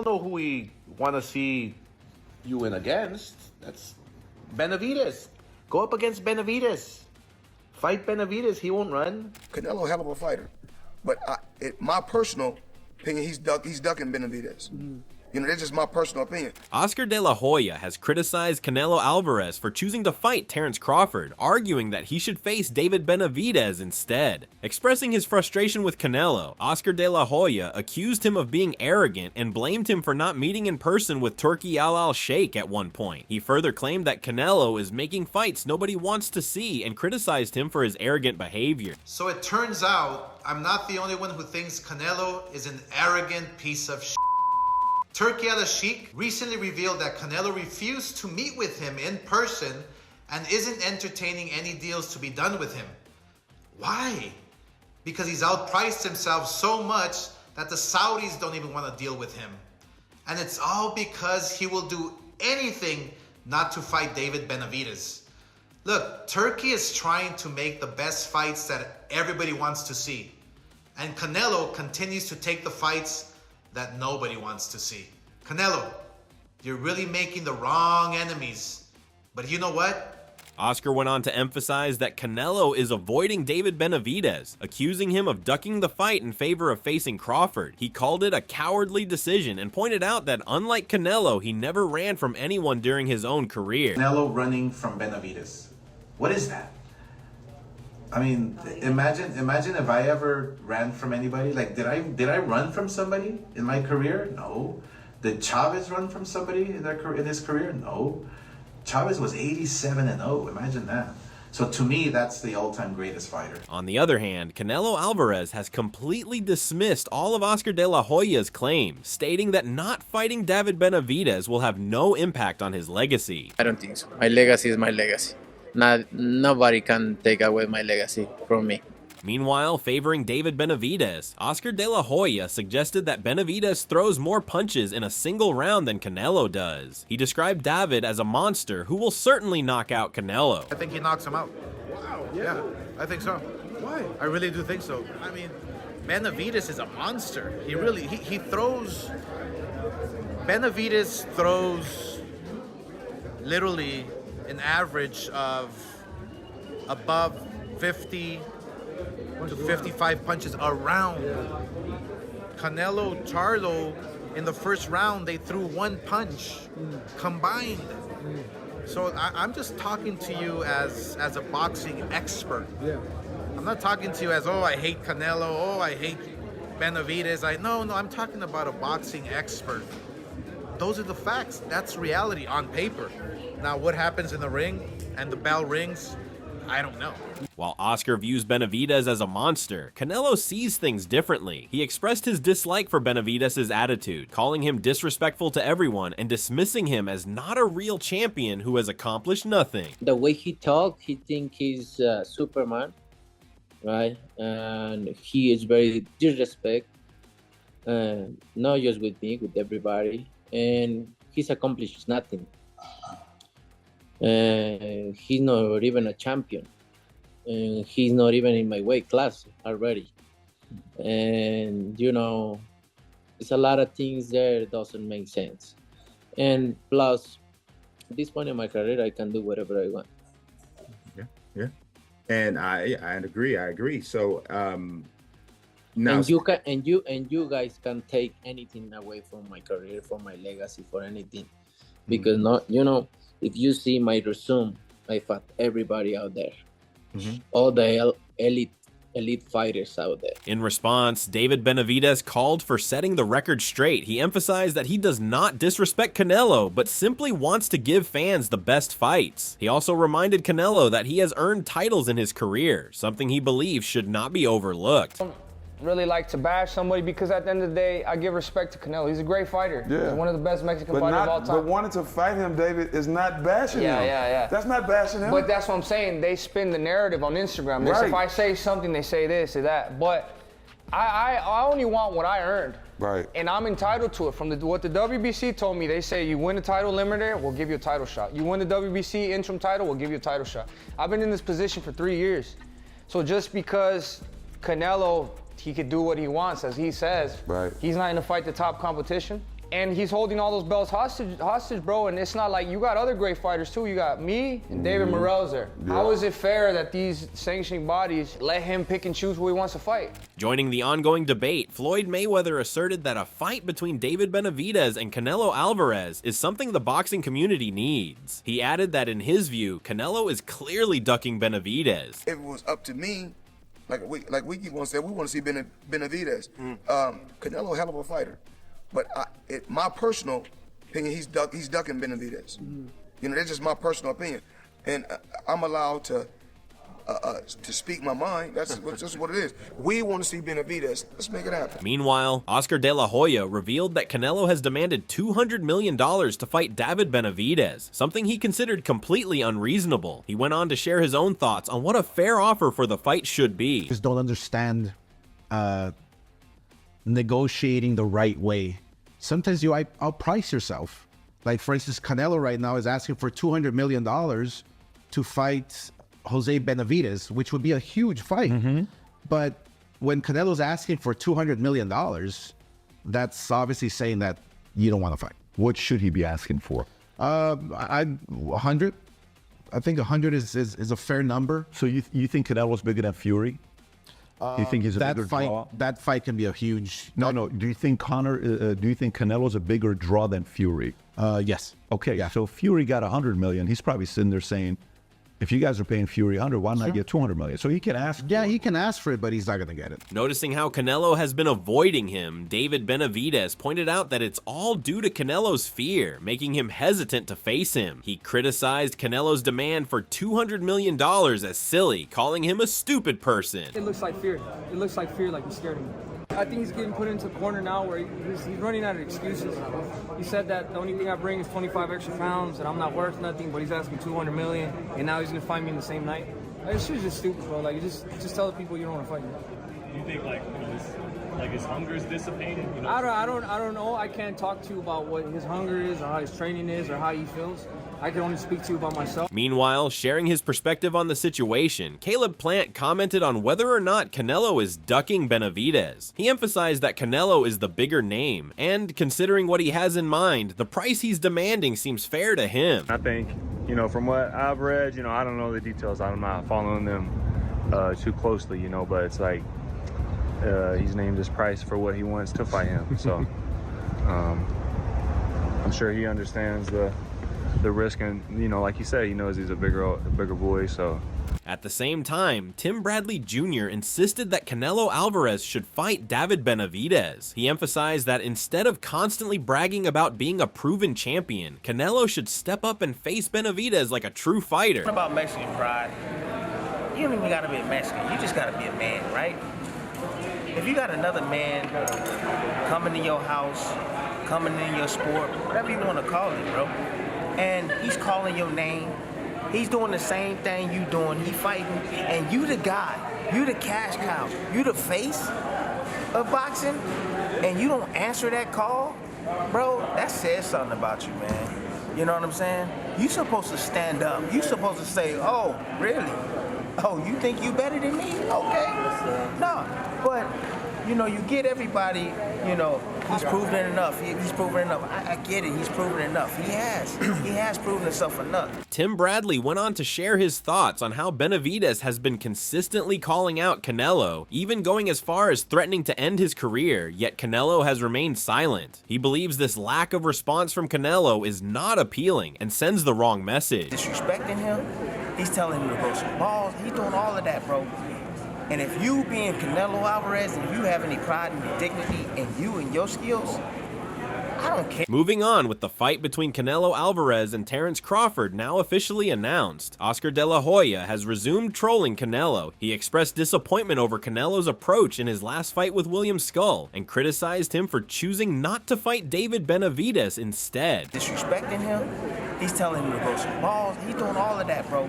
know who we want to see you win against. That's Benavidez. Go up against Benavidez. Fight Benavidez. He won't run. Canelo, hell of a fighter. But my personal opinion, he's ducking Benavidez. You know, that's just my personal opinion. Oscar De La Hoya has criticized Canelo Alvarez for choosing to fight Terence Crawford, arguing that he should face David Benavidez instead. Expressing his frustration with Canelo, Oscar De La Hoya accused him of being arrogant and blamed him for not meeting in person with Turki Al Sheikh at one point. He further claimed that Canelo is making fights nobody wants to see and criticized him for his arrogant behavior. So it turns out I'm not the only one who thinks Canelo is an arrogant piece of shit. Turki Al Sheikh recently revealed that Canelo refused to meet with him in person and isn't entertaining any deals to be done with him. Why? Because he's outpriced himself so much that the Saudis don't even want to deal with him. And it's all because he will do anything not to fight David Benavidez. Look, Turki is trying to make the best fights that everybody wants to see. And Canelo continues to take the fights that nobody wants to see. Canelo, you're really making the wrong enemies. But you know what? Oscar went on to emphasize that Canelo is avoiding David Benavidez, accusing him of ducking the fight in favor of facing Crawford. He called it a cowardly decision and pointed out that unlike Canelo, he never ran from anyone during his own career. Canelo running from Benavidez. What is that? I mean, imagine if I ever ran from anybody. Like, did I run from somebody in my career? No. Did Chavez run from somebody in his career? No. Chavez was 87-0. Imagine that. So to me, that's the all-time greatest fighter. On the other hand, Canelo Alvarez has completely dismissed all of Oscar De La Hoya's claims, stating that not fighting David Benavidez will have no impact on his legacy. I don't think so. My legacy is my legacy. Nobody can take away my legacy from me. Meanwhile, favoring David Benavidez, Oscar De La Hoya suggested that Benavidez throws more punches in a single round than Canelo does. He described David as a monster who will certainly knock out Canelo. I think he knocks him out. Wow. Yeah, I think so. Why? I really do think so. I mean, Benavidez is a monster. He throws... Benavidez throws literally an average of above 50 to 55 punches a round. Canelo, Charlo, in the first round, they threw one punch combined. So I'm just talking to you as a boxing expert. Yeah. I'm not talking to you as, oh, I hate Canelo, oh, I hate Benavidez. No, I'm talking about a boxing expert. Those are the facts. That's reality on paper. Now, what happens in the ring and the bell rings, I don't know. While Oscar views Benavidez as a monster, Canelo sees things differently. He expressed his dislike for Benavidez's attitude, calling him disrespectful to everyone and dismissing him as not a real champion who has accomplished nothing. The way he talks, he thinks he's Superman, right? And he is very disrespect, not just with me, with everybody. And he's accomplished nothing. He's not even a champion. And he's not even in my weight class already. And, you know, it's a lot of things there that doesn't make sense. And plus, at this point in my career, I can do whatever I want. Yeah. And I agree. So, now, and you guys can take anything away from my career, from my legacy, for anything, because not, you know, if you see my resume, I fought everybody out there, all the elite fighters out there. In response, David Benavidez called for setting the record straight. He emphasized that he does not disrespect Canelo, but simply wants to give fans the best fights. He also reminded Canelo that he has earned titles in his career, something he believes should not be overlooked. Really like to bash somebody because at the end of the day, I give respect to Canelo. He's a great fighter. Yeah. He's one of the best Mexican fighters of all time. But wanting to fight him, David, is not bashing him. Yeah. That's not bashing him. But that's what I'm saying. They spin the narrative on Instagram. They say, if I say something, they say this or that. But I only want what I earned. Right. And I'm entitled to it. From what the WBC told me, they say you win the title limiter, we'll give you a title shot. You win the WBC interim title, we'll give you a title shot. I've been in this position for 3 years. So just because Canelo, he could do what he wants, as he says. Right. He's not going to fight the top competition. And he's holding all those belts hostage, bro. And it's not like you got other great fighters too. You got me and David Morrell's there. Yeah. How is it fair that these sanctioning bodies let him pick and choose who he wants to fight? Joining the ongoing debate, Floyd Mayweather asserted that a fight between David Benavidez and Canelo Alvarez is something the boxing community needs. He added that in his view, Canelo is clearly ducking Benavidez. If it was up to me, like we keep on saying, we want to see Benavidez. Canelo, a hell of a fighter. But my personal opinion, he's ducking Benavidez. You know, that's just my personal opinion, and I'm allowed to speak my mind. That's just what it is. We want to see Benavidez. Let's make it happen. Meanwhile, Oscar De La Hoya revealed that Canelo has demanded $200 million to fight David Benavidez, something he considered completely unreasonable. He went on to share his own thoughts on what a fair offer for the fight should be. Just don't understand negotiating the right way. Sometimes you outprice yourself. Like, for instance, Canelo right now is asking for $200 million to fight Jose Benavidez, which would be a huge fight. But when Canelo's asking for $200 million, that's obviously saying that you don't want to fight. What should he be asking for? 100. I think 100 is a fair number. So you think Canelo's bigger than Fury? You think he's a bigger draw? That fight can be a huge... No. Do you think Canelo's a bigger draw than Fury? Yes. Okay, yeah. So Fury got 100 million. He's probably sitting there saying, if you guys are paying Fury 100, why not get 200 million? So he can ask. Yeah, he can ask for it, but he's not going to get it. Noticing how Canelo has been avoiding him, David Benavidez pointed out that it's all due to Canelo's fear, making him hesitant to face him. He criticized Canelo's demand for $200 million as silly, calling him a stupid person. It looks like fear. It looks like fear, like he's scared of me. I think he's getting put into a corner now where he's running out of excuses. He said that the only thing I bring is 25 extra pounds, and I'm not worth nothing, but he's asking 200 million, and now he's gonna fight me in the same night. Like, this shit's just stupid, bro. Like, just tell the people you don't want to fight me. You think his hunger is dissipating? You know? I don't know. I can't talk to you about what his hunger is, or how his training is, or how he feels. I can only speak to you about myself. Meanwhile, sharing his perspective on the situation, Caleb Plant commented on whether or not Canelo is ducking Benavidez. He emphasized that Canelo is the bigger name, and considering what he has in mind, the price he's demanding seems fair to him. I think, from what I've read, I don't know the details. I'm not following them too closely, but it's like he's named his price for what he wants to fight him. So I'm sure he understands the risk, and like you said, he knows he's a bigger boy. So at the same time, Tim Bradley Jr. insisted that Canelo Alvarez should fight David Benavidez. He emphasized that instead of constantly bragging about being a proven champion, Canelo should step up and face Benavidez like a true fighter. What about Mexican pride? You don't even gotta be a Mexican, you just gotta be a man, right? If you got another man coming to your house, coming in your sport, whatever you wanna call it, bro, and he's calling your name, he's doing the same thing you doing, he fighting, and you the guy, you the cash cow, you the face of boxing, and you don't answer that call, bro, that says something about you, man. You know what I'm saying? You supposed to stand up. You supposed to say, oh, really? Oh, you think you better than me? Okay. No, but, you get everybody, he's proven enough. He's proven enough. I get it. He's proven enough. He has. He has proven himself enough. Tim Bradley went on to share his thoughts on how Benavidez has been consistently calling out Canelo, even going as far as threatening to end his career, yet Canelo has remained silent. He believes this lack of response from Canelo is not appealing and sends the wrong message. Disrespecting him, he's telling him to go some balls. He's doing all of that, bro. And if you being Canelo Alvarez and you have any pride and your dignity and you and your skills, I don't care. Moving on with the fight between Canelo Alvarez and Terence Crawford now officially announced, Oscar De La Hoya has resumed trolling Canelo. He expressed disappointment over Canelo's approach in his last fight with William Skull and criticized him for choosing not to fight David Benavidez instead. Disrespecting him, he's telling him to go some balls. He's doing all of that, bro.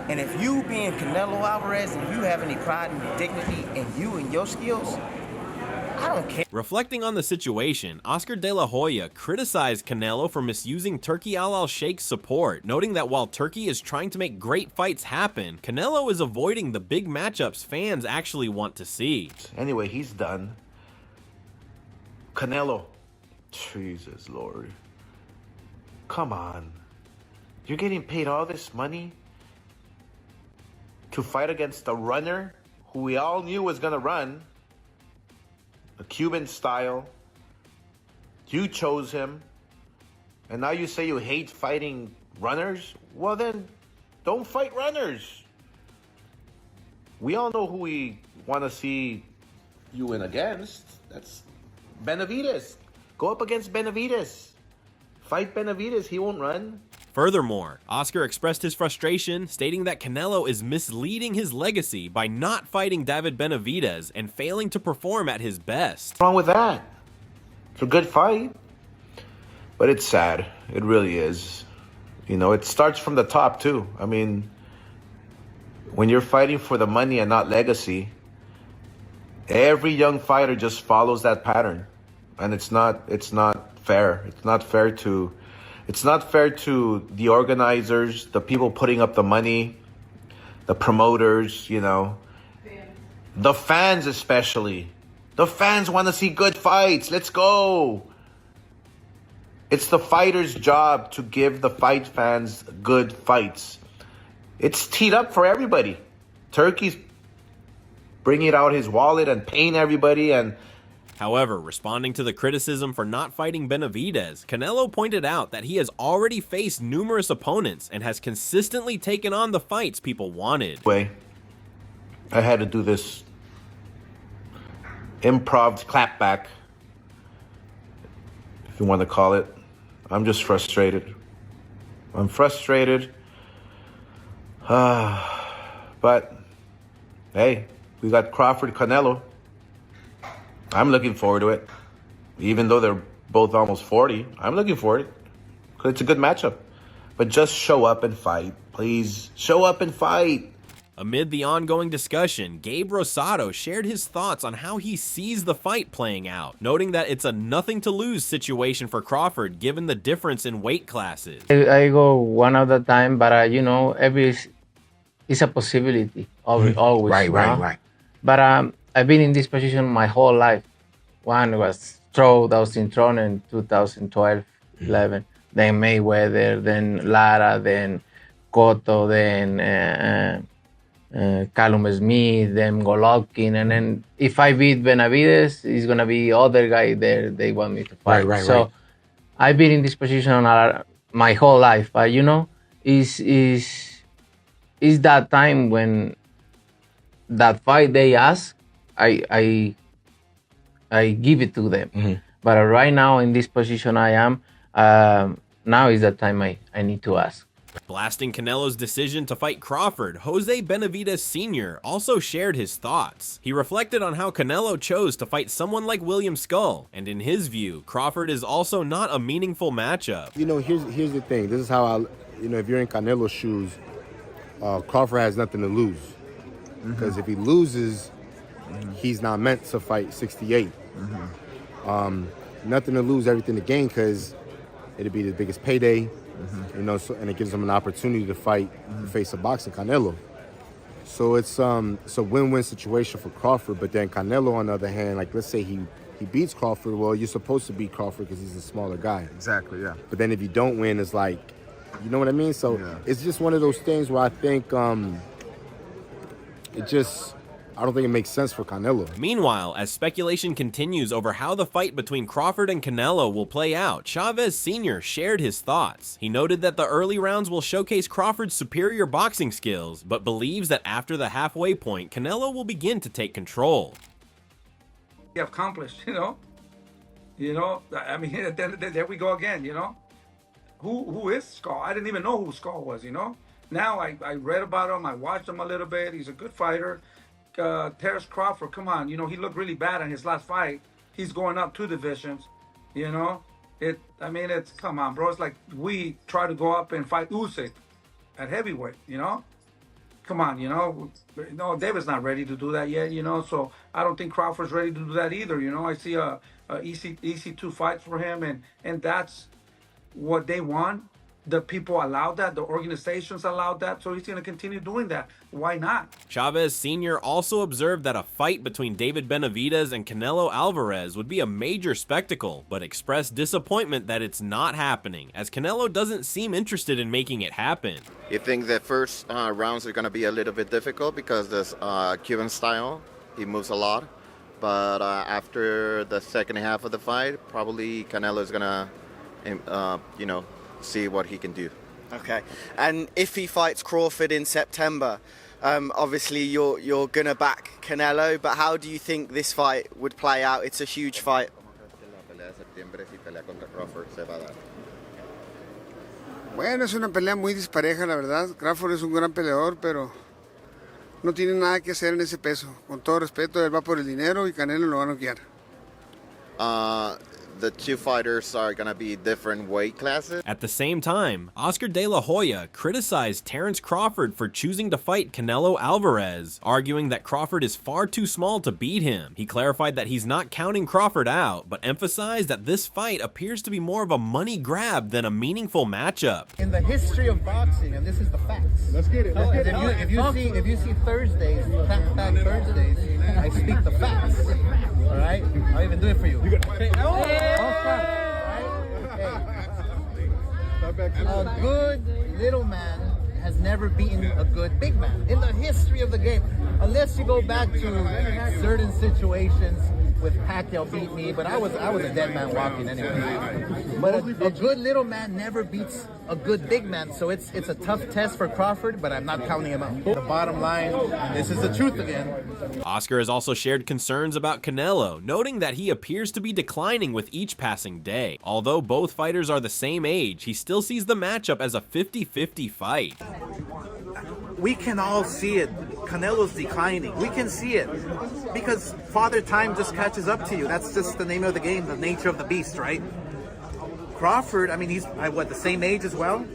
And if you being Canelo Alvarez and you have any pride in your dignity and you and your skills, I don't care. Reflecting on the situation, Oscar De La Hoya criticized Canelo for misusing Turki Al-Sheikh's support, noting that while Turki is trying to make great fights happen, Canelo is avoiding the big matchups fans actually want to see. Anyway, he's done. Canelo, Jesus Lord. Come on. You're getting paid all this money to fight against a runner who we all knew was gonna run, a Cuban style. You chose him, and now you say you hate fighting runners? Well then, don't fight runners. We all know who we want to see you win against. That's Benavidez. Go up against Benavidez. Fight Benavidez, he won't run. Furthermore, Oscar expressed his frustration, stating that Canelo is misleading his legacy by not fighting David Benavidez and failing to perform at his best. What's wrong with that? It's a good fight. But it's sad. It really is. You know, it starts from the top too. I mean, when you're fighting for the money and not legacy, every young fighter just follows that pattern. And it's not fair. It's not fair to the organizers, the people putting up the money, the promoters, you know. The fans especially. The fans want to see good fights. Let's go. It's the fighter's job to give the fight fans good fights. It's teed up for everybody. Turkey's bringing out his wallet and paying everybody. And however, responding to the criticism for not fighting Benavidez, Canelo pointed out that he has already faced numerous opponents and has consistently taken on the fights people wanted. I had to do this improv clapback, if you want to call it. I'm just frustrated. I'm frustrated. But, hey, we got Crawford, Canelo. I'm looking forward to it. Even though they're both almost 40, I'm looking forward to it. Because it's a good matchup. But just show up and fight. Please, show up and fight. Amid the ongoing discussion, Gabe Rosado shared his thoughts on how he sees the fight playing out, noting that it's a nothing-to-lose situation for Crawford given the difference in weight classes. I go one at a time, but you know, it's a possibility, always. Right. But I've been in this position my whole life. One was that was in Tron in 2012, 11. Then Mayweather, then Lara, then Cotto, then Callum Smith, then Golovkin, and then if I beat Benavidez, it's gonna be other guy there they want me to fight. Right. I've been in this position my whole life, but you know, is that time when that fight they ask, I give it to them. Mm-hmm. But right now in this position I am, now is the time I need to ask. Blasting Canelo's decision to fight Crawford, Jose Benavidez Sr. also shared his thoughts. He reflected on how Canelo chose to fight someone like William Skull, and in his view, Crawford is also not a meaningful matchup. You know, here's the thing. This is how if you're in Canelo's shoes, Crawford has nothing to lose. Because if he loses, he's not meant to fight 68. Nothing to lose, everything to gain, because it'll be the biggest payday. You know, and it gives him an opportunity to fight, face a boxing Canelo. So it's a win-win situation for Crawford. But then Canelo, on the other hand, like let's say he beats Crawford, well, you're supposed to beat Crawford because he's a smaller guy. Exactly, yeah. But then if you don't win, it's like, you know what I mean? So it's just one of those things where I think I don't think it makes sense for Canelo. Meanwhile, as speculation continues over how the fight between Crawford and Canelo will play out, Chavez Sr. shared his thoughts. He noted that the early rounds will showcase Crawford's superior boxing skills, but believes that after the halfway point, Canelo will begin to take control. Accomplished, you know, I mean, at the end of the day, there we go again, you know. Who is Skull? I didn't even know who Skull was, you know. Now I read about him, I watched him a little bit, he's a good fighter. Terrence Crawford, come on, you know, he looked really bad in his last fight. He's going up 2 divisions, you know. It's come on, bro. It's like we try to go up and fight Usyk at heavyweight, you know. Come on, you know. No, David's not ready to do that yet, you know. So I don't think Crawford's ready to do that either, you know. I see a EC2 fight for him, and that's what they want. The people allowed that, the organizations allowed that, so he's going to continue doing that. Why not? Chavez Sr. also observed that a fight between David Benavidez and Canelo Alvarez would be a major spectacle, but expressed disappointment that it's not happening, as Canelo doesn't seem interested in making it happen. He thinks the first rounds are going to be a little bit difficult because this Cuban style, he moves a lot. But after the second half of the fight, probably Canelo is going to, see what he can do. Okay, and if he fights Crawford in September, obviously you're gonna back Canelo, but how do you think this fight would play out? It's a huge fight. Bueno, es una pelea muy dispareja, la verdad. Crawford es un gran peleador, pero no tiene nada que hacer en ese peso. Con todo respeto, él va por el dinero y Canelo lo va a noquear. The two fighters are going to be different weight classes. At the same time, Oscar De La Hoya criticized Terence Crawford for choosing to fight Canelo Alvarez, arguing that Crawford is far too small to beat him. He clarified that he's not counting Crawford out, but emphasized that this fight appears to be more of a money grab than a meaningful matchup. In the history of boxing, and this is the facts. Let's get it. Let's get it. If you see Thursdays, Fact Thursdays, I speak the facts. All right, I'll even do it for you. A good little man has never beaten a good big man in the history of the game, unless you go back to certain situations with Pacquiao beat me, but I was a dead man walking anyway. But a good little man never beats a good big man, so it's a tough test for Crawford, but I'm not counting him out. The bottom line, this is the truth again. Oscar has also shared concerns about Canelo, noting that he appears to be declining with each passing day. Although both fighters are the same age, he still sees the matchup as a 50-50 fight. We can all see it. Canelo's declining. We can see it because Father Time just catches up to you. That's just the name of the game, the nature of the beast, right? Crawford, I mean, he's the same age as well,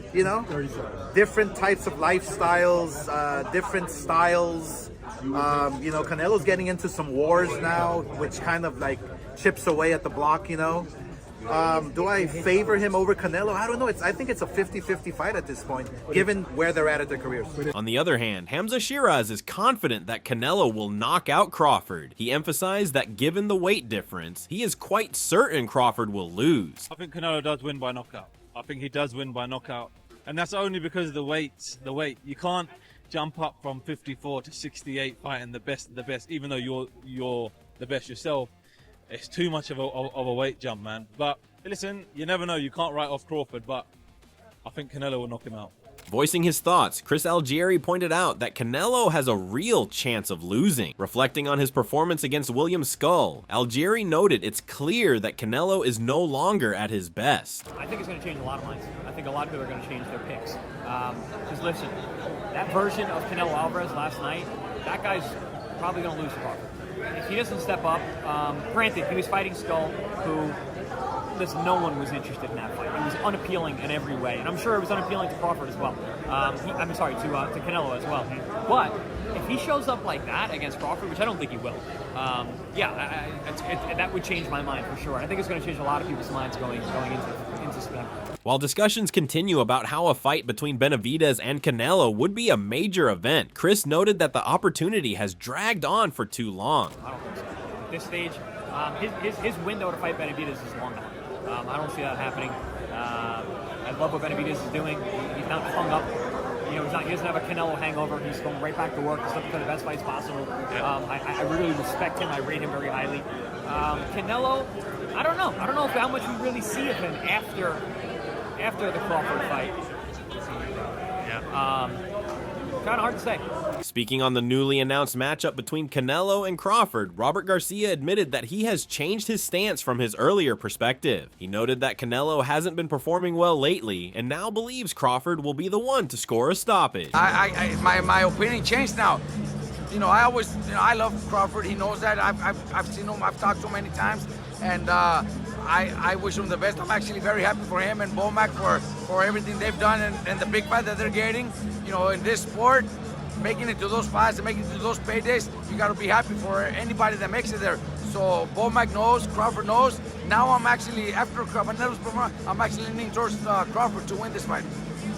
different types of lifestyles, different styles. Canelo's getting into some wars now, which kind of like chips away at the block, Do I favor him over Canelo? I don't know. I think it's a 50-50 fight at this point, given where they're at their careers. On the other hand, Hamza Shiraz is confident that Canelo will knock out Crawford. He emphasized that given the weight difference, he is quite certain Crawford will lose. I think Canelo does win by knockout. I think he does win by knockout. And that's only because of the weight. You can't jump up from 54 to 68 fighting the best of the best, even though you're the best yourself. It's too much of a weight jump, man. But listen, you never know. You can't write off Crawford, but I think Canelo will knock him out. Voicing his thoughts, Chris Algieri pointed out that Canelo has a real chance of losing. Reflecting on his performance against William Skull, Algieri noted it's clear that Canelo is no longer at his best. I think it's going to change a lot of minds. I think a lot of people are going to change their picks. Because listen, that version of Canelo Alvarez last night, that guy's probably going to lose to Crawford. If he doesn't step up, granted, he was fighting Skull, who, listen, no one was interested in that fight. It was unappealing in every way, and I'm sure it was unappealing to Crawford as well. To Canelo as well. But if he shows up like that against Crawford, which I don't think he will, that would change my mind for sure. I think it's going to change a lot of people's minds going into September. While discussions continue about how a fight between Benavidez and Canelo would be a major event, Chris noted that the opportunity has dragged on for too long. I don't think so. At this stage, his window to fight Benavidez is long gone. I don't see that happening. I love what Benavidez is doing. He's not hung up. He doesn't have a Canelo hangover. He's going right back to work. He's looking for the best fights possible. I really respect him. I rate him very highly. Canelo, I don't know. I don't know how much we really see of him after the Crawford fight. Kind of hard to say. Speaking on the newly announced matchup between Canelo and Crawford, Robert Garcia admitted that he has changed his stance from his earlier perspective. He noted that Canelo hasn't been performing well lately and now believes Crawford will be the one to score a stoppage. My opinion changed now. I always, I love Crawford. He knows that. I've seen him. I've talked to him many times, and I wish him the best. I'm actually very happy for him and Bomac for everything they've done and the big fight that they're getting. In this sport, making it to those fights and making it to those paydays, you got to be happy for anybody that makes it there. So Bo Mike knows, Crawford knows. Now I'm actually, after Canelo's performance, I'm actually leaning towards Crawford to win this fight.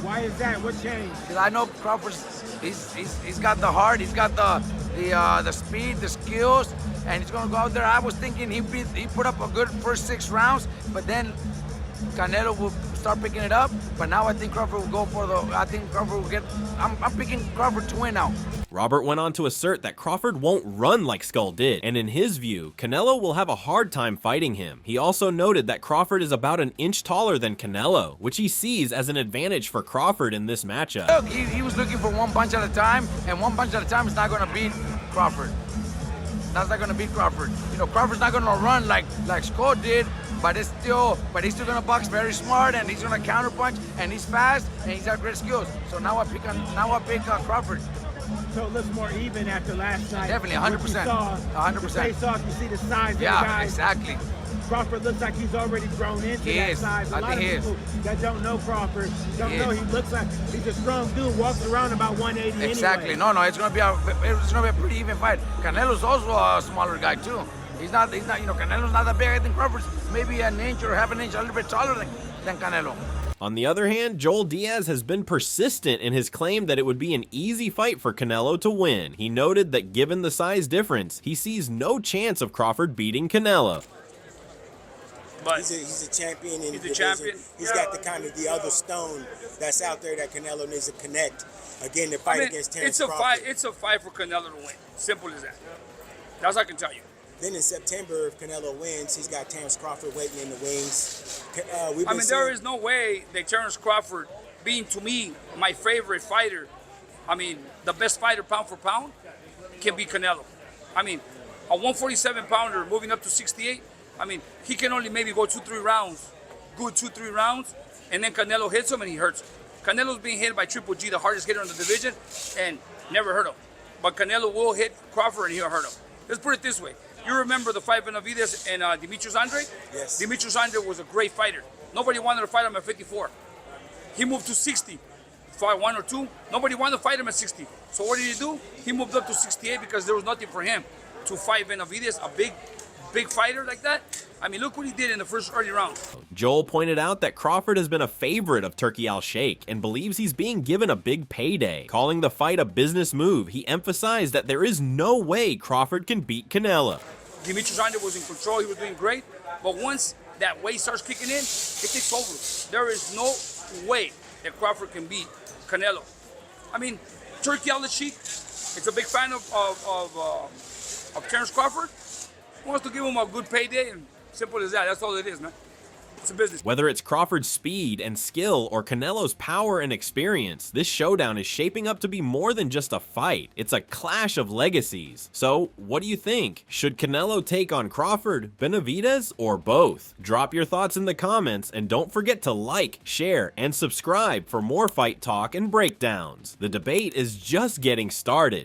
Why is that? What changed? Because I know Crawford's, he's got the heart, he's got the speed, the skills, and he's gonna go out there. I was thinking he put up a good first 6 rounds, but then Canelo will start picking it up. But now I think Crawford will go for Crawford will get, I'm picking Crawford to win now. Robert went on to assert that Crawford won't run like Skull did, and in his view, Canelo will have a hard time fighting him. He also noted that Crawford is about an inch taller than Canelo, which he sees as an advantage for Crawford in this matchup. Look, he was looking for one punch at a time, and one punch at a time is not going to beat Crawford. That's not going to beat Crawford. You know, Crawford's not going to run like Scott did, but he's still going to box very smart, and he's going to counter punch, and he's fast, and he's got great skills. So now I pick Crawford. So it looks more even after last night. Definitely, 100%. 100%. Face off, you see the size of the guy. Yeah, exactly. Crawford looks like he's already grown into that size. A lot of people that don't know Crawford don't know he looks like he's a strong dude, walks around about 180 Exactly. anyway. No, it's gonna be a pretty even fight. Canelo's also a smaller guy too. He's not, you know, Canelo's not that big. I think Crawford's maybe an inch or half an inch, a little bit taller than Canelo. On the other hand, Joel Diaz has been persistent in his claim that it would be an easy fight for Canelo to win. He noted that given the size difference, he sees no chance of Crawford beating Canelo. But he's a champion in the division. He's got the other stone that's out there that Canelo needs to connect. Again, the fight against Terrence Crawford. It's a fight for Canelo to win. Simple as that. That's all I can tell you. Then in September, if Canelo wins, he's got Terrence Crawford waiting in the wings. There is no way that Terrence Crawford, being to me my favorite fighter, the best fighter pound for pound, can beat Canelo. A 147-pounder moving up to 68, he can only maybe go 2-3 rounds, good 2-3 rounds, and then Canelo hits him and he hurts him. Canelo's being hit by Triple G, the hardest hitter in the division, and never hurt him. But Canelo will hit Crawford and he'll hurt him. Let's put it this way. You remember the fight Benavidez and Demetrius Andre? Yes. Demetrius Andre was a great fighter. Nobody wanted to fight him at 54. He moved to 60. Fought 1 or 2. Nobody wanted to fight him at 60. So what did he do? He moved up to 68 because there was nothing for him to fight Benavidez, a big fighter like that. Look what he did in the first early round. Joel pointed out that Crawford has been a favorite of Turki Al-Sheikh and believes he's being given a big payday. Calling the fight a business move, he emphasized that there is no way Crawford can beat Canelo. Demetrius Andre was in control, he was doing great, but once that weight starts kicking in, it takes over. There is no way that Crawford can beat Canelo. Turki Al-Sheikh is a big fan of Terrence Crawford. He wants to give him a good payday, and simple as that. That's all it is, man. It's a business. Whether it's Crawford's speed and skill or Canelo's power and experience, this showdown is shaping up to be more than just a fight. It's a clash of legacies. So, what do you think? Should Canelo take on Crawford, Benavidez, or both? Drop your thoughts in the comments, and don't forget to like, share, and subscribe for more fight talk and breakdowns. The debate is just getting started.